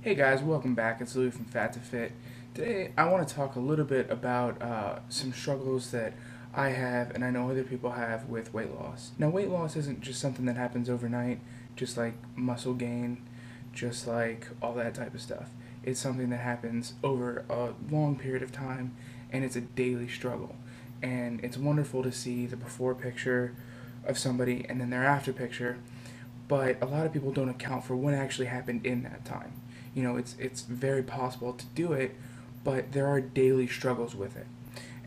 Hey guys, welcome back. It's Louis from Fat to Fit. Today I want to talk a little bit about some struggles that I have and I know other people have with weight loss. Now, weight loss isn't just something that happens overnight, just like muscle gain, just like all that type of stuff. It's something that happens over a long period of time and it's a daily struggle. And it's wonderful to see the before picture of somebody and then their after picture, but a lot of people don't account for what actually happened in that time. It's very possible to do it, but there are daily struggles with it.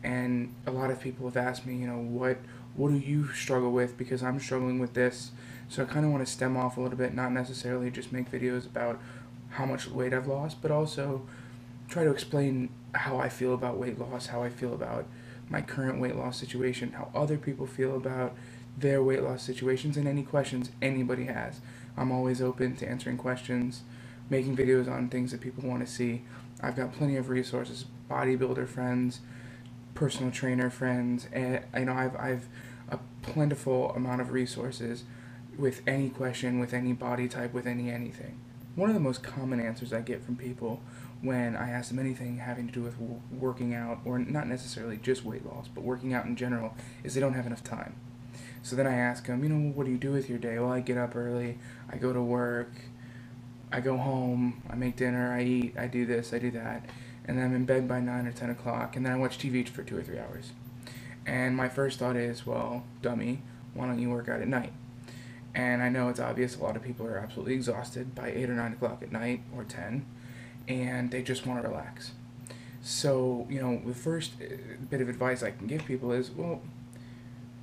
And a lot of people have asked me, what do you struggle with? Because I'm struggling with this. So I kind of want to stem off a little bit, not necessarily just make videos about how much weight I've lost, but also try to explain how I feel about weight loss, how I feel about my current weight loss situation, how other people feel about their weight loss situations, and any questions anybody has. I'm always open to answering questions, making videos on things that people want to see. I've got plenty of resources, bodybuilder friends, personal trainer friends, and I've a plentiful amount of resources with any question, with any body type, with anything. One of the most common answers I get from people when I ask them anything having to do with working out, or not necessarily just weight loss, but working out in general, is they don't have enough time. So then I ask them, what do you do with your day? Well, I get up early, I go to work, I go home, I make dinner, I eat, I do this, I do that, and then I'm in bed by 9 or 10 o'clock, and then I watch TV for 2 or 3 hours. And my first thought is, well, dummy, why don't you work out at night? And I know it's obvious a lot of people are absolutely exhausted by 8 or 9 o'clock at night, or 10, and they just want to relax. So, the first bit of advice I can give people is, well,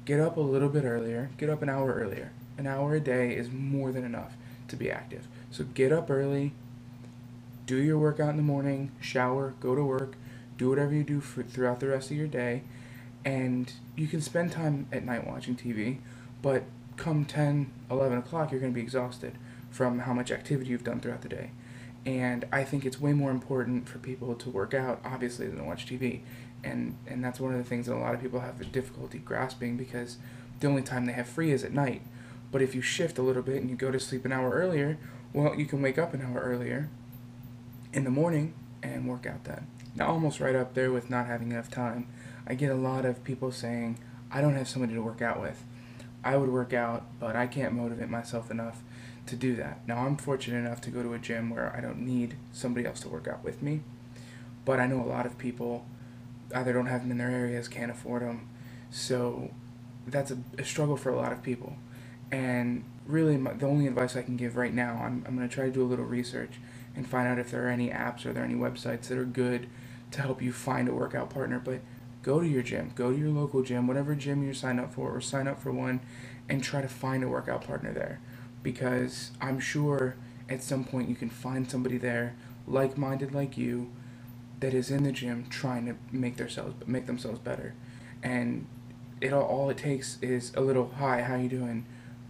get up a little bit earlier, get up an hour earlier. An hour a day is more than enough to be active. So get up early, do your workout in the morning, shower, go to work, do whatever you do throughout the rest of your day, and you can spend time at night watching TV, but come 10, 11 o'clock, you're going to be exhausted from how much activity you've done throughout the day. And I think it's way more important for people to work out, obviously, than to watch TV. And that's one of the things that a lot of people have difficulty grasping because the only time they have free is at night. But if you shift a little bit and you go to sleep an hour earlier, well, you can wake up an hour earlier in the morning and work out then. Now, almost right up there with not having enough time, I get a lot of people saying, I don't have somebody to work out with. I would work out, but I can't motivate myself enough to do that. Now, I'm fortunate enough to go to a gym where I don't need somebody else to work out with me, but I know a lot of people either don't have them in their areas, can't afford them, so that's a struggle for a lot of people. And really, the only advice I can give right now, I'm going to try to do a little research and find out if there are any apps or there are any websites that are good to help you find a workout partner. But go to your gym, go to your local gym, whatever gym you're signed up for, or sign up for one, and try to find a workout partner there. Because I'm sure at some point you can find somebody there, like minded like you, that is in the gym trying to make themselves better. And all it takes is a little hi, how you doing,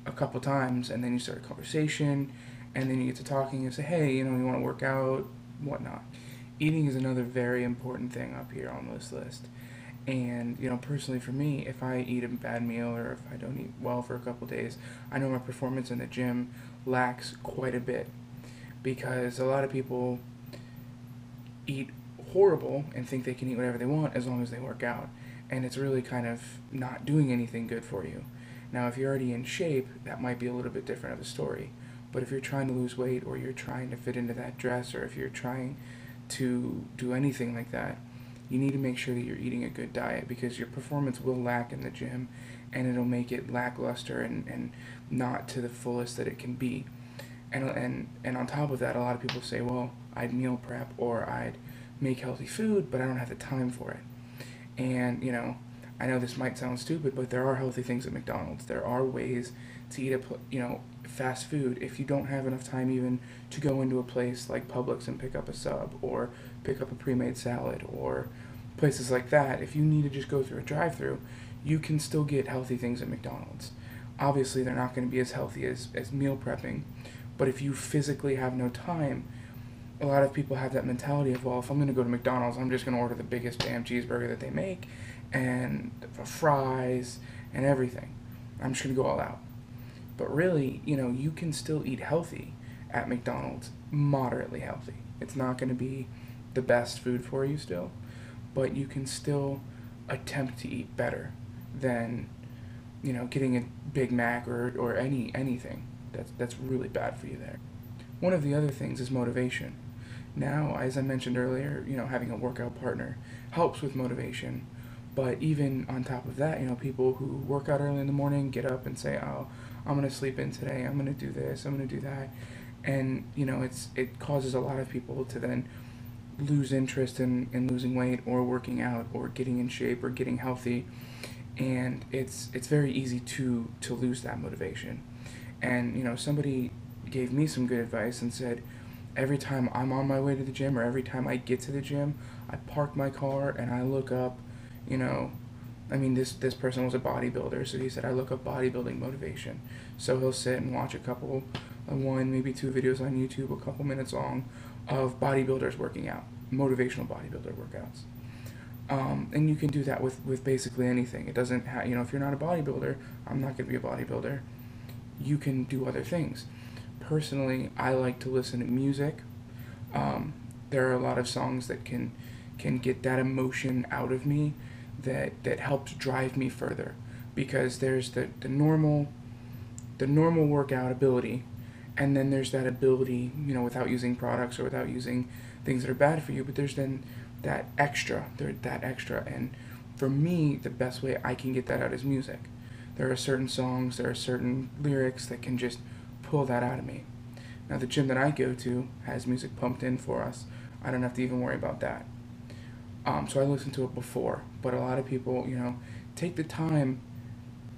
a couple times, and then you start a conversation, and then you get to talking and say, hey, you want to work out, whatnot. Eating is another very important thing up here on this list. And personally for me, if I eat a bad meal or if I don't eat well for a couple days, I know my performance in the gym lacks quite a bit because a lot of people eat horrible and think they can eat whatever they want as long as they work out. And it's really kind of not doing anything good for you. Now, if you're already in shape, that might be a little bit different of a story. But if you're trying to lose weight or you're trying to fit into that dress or if you're trying to do anything like that, you need to make sure that you're eating a good diet because your performance will lack in the gym and it'll make it lackluster and not to the fullest that it can be. And on top of that, a lot of people say, well, I'd meal prep or I'd make healthy food, but I don't have the time for it. And, I know this might sound stupid, but there are healthy things at McDonald's. There are ways to eat fast food if you don't have enough time even to go into a place like Publix and pick up a sub or pick up a pre-made salad or places like that. If you need to just go through a drive-through, you can still get healthy things at McDonald's. Obviously, they're not going to be as healthy as meal prepping, but if you physically have no time, a lot of people have that mentality of, well, if I'm going to go to McDonald's, I'm just going to order the biggest damn cheeseburger that they make and the fries and everything. I'm just going to go all out. But really, you can still eat healthy at McDonald's moderately healthy. It's not going to be the best food for you still, but you can still attempt to eat better than, getting a Big Mac or anything that's really bad for you there. One of the other things is motivation. Now, as I mentioned earlier, having a workout partner helps with motivation. But even on top of that, people who work out early in the morning get up and say, "Oh, I'm gonna sleep in today. I'm gonna do this. I'm gonna do that," and it causes a lot of people to then lose interest in losing weight or working out or getting in shape or getting healthy, and it's very easy to lose that motivation. And somebody gave me some good advice and said, every time I'm on my way to the gym or every time I get to the gym, I park my car and I look up, you know, this person was a bodybuilder, so he said I look up bodybuilding motivation. So he'll sit and watch a couple, one maybe two videos on YouTube, a couple minutes long, of bodybuilders working out, motivational bodybuilder workouts. And you can do that with basically anything. It doesn't have, if you're not a bodybuilder, I'm not going to be a bodybuilder. You can do other things. Personally, I like to listen to music. There are a lot of songs that can get that emotion out of me that helps drive me further, because there's the normal workout ability, and then there's that ability, without using products or without using things that are bad for you, but there's then that extra, and for me, the best way I can get that out is music. There are certain songs, there are certain lyrics that can just pull that out of me. Now, the gym that I go to has music pumped in for us. I don't have to even worry about that. So I listen to it before, but a lot of people, take the time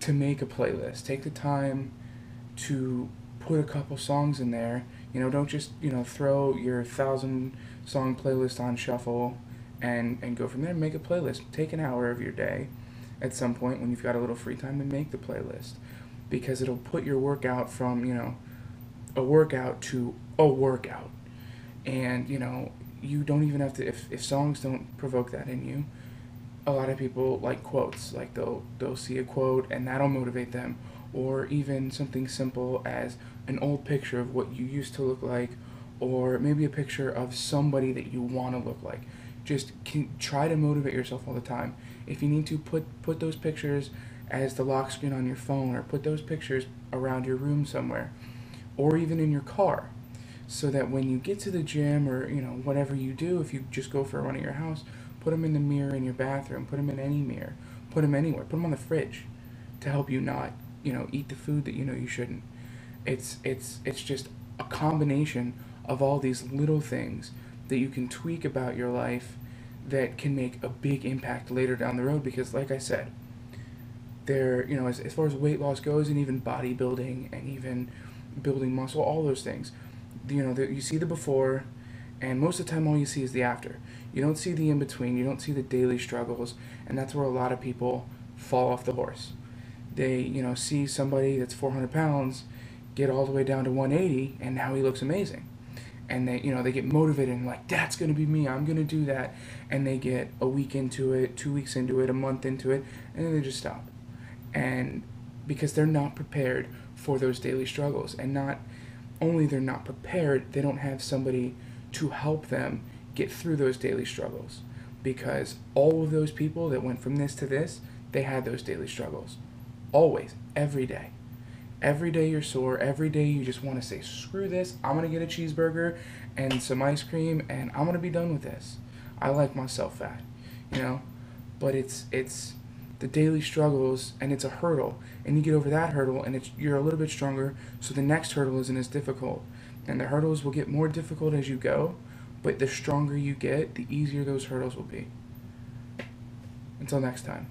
to make a playlist. Take the time to put a couple songs in there. Don't just, throw your 1,000 song playlist on shuffle and go from there. Make a playlist. Take an hour of your day at some point when you've got a little free time and make the playlist, because it'll put your workout from, a workout to a workout. And, you don't even have to, if songs don't provoke that in you, a lot of people like quotes. Like they'll see a quote and that'll motivate them, or even something simple as an old picture of what you used to look like, or maybe a picture of somebody that you want to look like. Just try to motivate yourself all the time. If you need to, put those pictures as the lock screen on your phone, or put those pictures around your room somewhere, or even in your car, so that when you get to the gym, or whatever you do, if you just go for a run at your house, put them in the mirror in your bathroom, put them in any mirror, put them anywhere, put them on the fridge to help you not eat the food that you shouldn't. It's just a combination of all these little things that you can tweak about your life that can make a big impact later down the road. Because like I said, there, as far as weight loss goes, and even bodybuilding and even building muscle, all those things, you see the before, and most of the time all you see is the after. You don't see the in between, you don't see the daily struggles, and that's where a lot of people fall off the horse. They, see somebody that's 400 pounds get all the way down to 180, and now he looks amazing. And they get motivated and like, that's going to be me, I'm going to do that. And they get a week into it, 2 weeks into it, a month into it, and then they just stop. And because they're not prepared for those daily struggles, and not only they're not prepared, they don't have somebody to help them get through those daily struggles. Because all of those people that went from this to this, they had those daily struggles. Always, every day. Every day you're sore, every day you just want to say, screw this, I'm going to get a cheeseburger and some ice cream, and I'm going to be done with this. I like myself fat, but it's the daily struggles, and it's a hurdle, and you get over that hurdle, and you're a little bit stronger, so the next hurdle isn't as difficult. And the hurdles will get more difficult as you go, but the stronger you get, the easier those hurdles will be. Until next time.